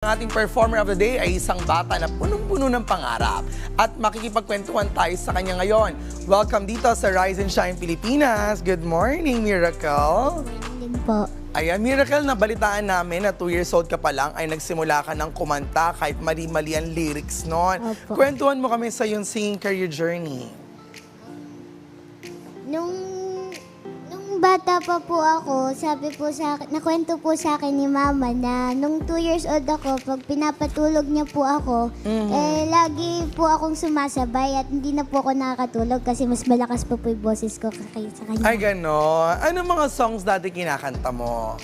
Ang ating performer of the day ay isang bata na punong-puno ng pangarap at makikipagkwentuhan tayo sa kanya ngayon. Welcome dito sa Rise and Shine Pilipinas. Good morning, Miracle. Din po. Ayan, Miracle, nabalitaan namin na 2 years old ka pa lang ay nagsimula ka ng kumanta kahit mali-mali ang lyrics noon. Opo. Kwentuhan mo kami sa iyong singing career journey. Nung bata pa po ako, sabi po sa akin, nakwento po sa akin ni Mama na nung 2 years old ako, pag pinapatulog niya po ako, lagi po akong sumasabay at hindi na po ako nakakatulog kasi mas malakas pa po yung boses ko kaysa kanya. Ay, gano'n. Ano mga songs dati kinakanta mo?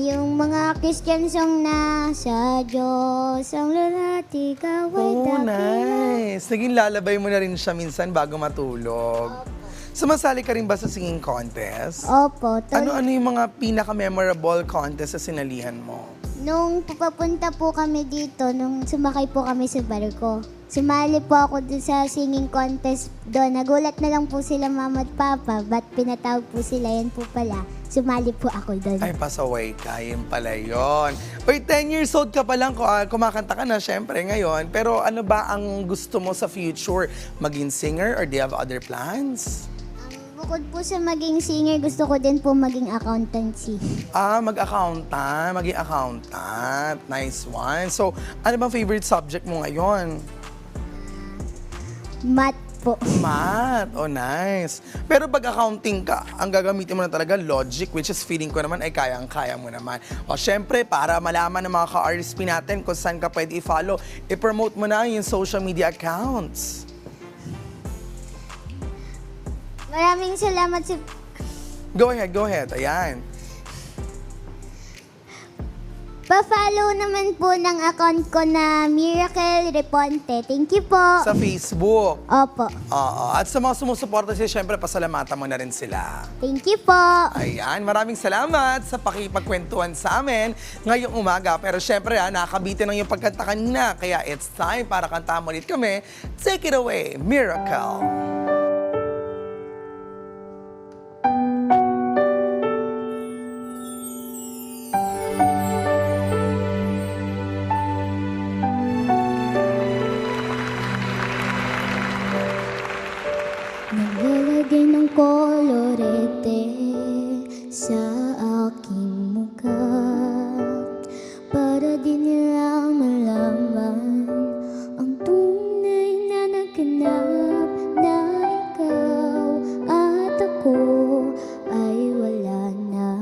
Yung mga Christian song na sa Diyos ang lalati kaway Oh, nice. Naging lalabay mo na rin siya minsan bago matulog. Sumasali ka rin ba sa singing contest? Opo. Ano yung mga pinaka-memorable contest sa sinalihan mo? Nung papunta po kami dito, nung sumakay po kami sa barko, sumali po ako dun sa singing contest doon. Nagulat na lang po sila mama at papa, ba't pinatawag po sila, yan po pala. Sumali po ako doon. Ay, pasaway ka. Yun pala yun. Uy, 10 years old ka pa lang, kumakanta ka na, syempre, ngayon. Pero ano ba ang gusto mo sa future? Maging singer or do you have other plans? Bukod po sa maging singer, gusto ko din po maging accountancy. Maging accountant. Nice one. So, ano bang favorite subject mo ngayon? Math po. Math. Oh, nice. Pero pag accounting ka, ang gagamitin mo na talaga logic, which is feeling ko naman ay kayang-kaya mo naman. O, syempre, para malaman ng mga ka-RSP natin kung saan ka pwede i-follow, i-promote mo na yung social media accounts. Maraming salamat sa... Go ahead. Ayan. Pa-follow naman po ng account ko na Miracle Reponte. Thank you po. Sa Facebook. Opo. Oo. At sa mga sumusuporta siya, syempre, pasalamatan mo na rin sila. Thank you po. Ayan, maraming salamat sa pakipagkwentuhan sa amin ngayong umaga. Pero syempre, nakabitin ng yung pagkanta kanina. Kaya it's time para kantahan mo ulit kami. Take it away, Miracle. Naglalagay ng kolorete sa aking mukha para di nila malaman ang tunay na naganap na ikaw at ako ay wala na.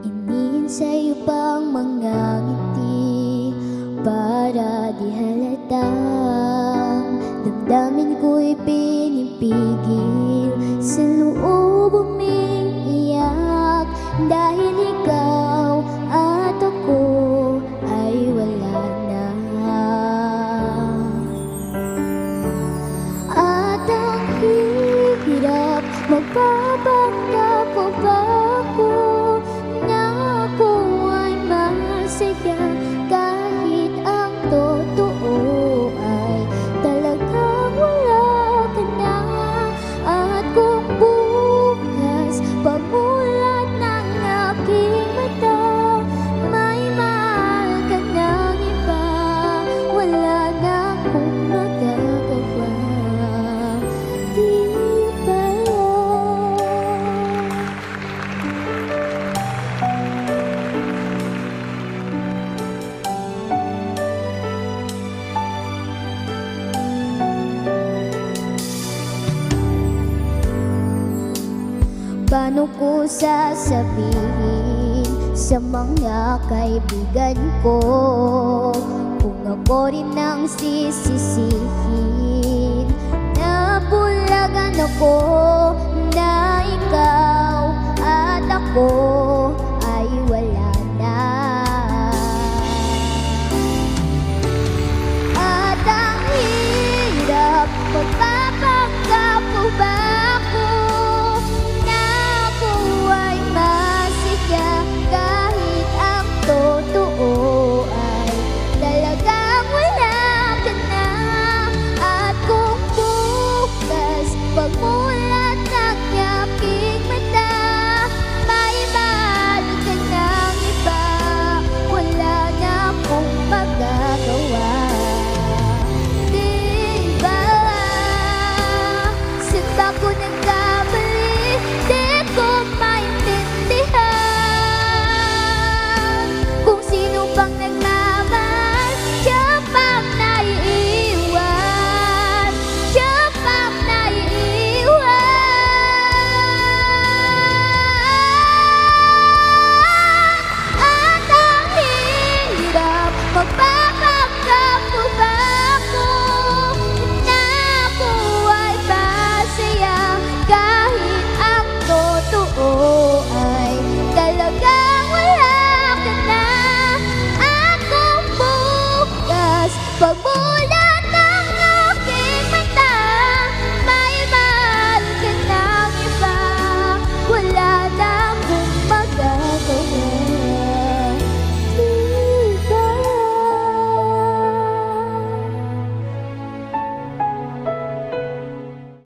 Iniin sa'yo pang mga ngiti para di halatang damdamin ko'y pinipigil sa loob umiiyak dahil ikaw at ako ay wala na. At ang hirap magpapanggap ko ba ako na ako ay masaya kahit ang totoo ay talagang wala ka na. At kung bukas pamulat ng aking mata may mahal ka ng iba, wala na akong magagawa. Di ba? Paano ko sasabihin sa mga kaibigan ko kung ako rin ang sisisihin? Nabulagan ako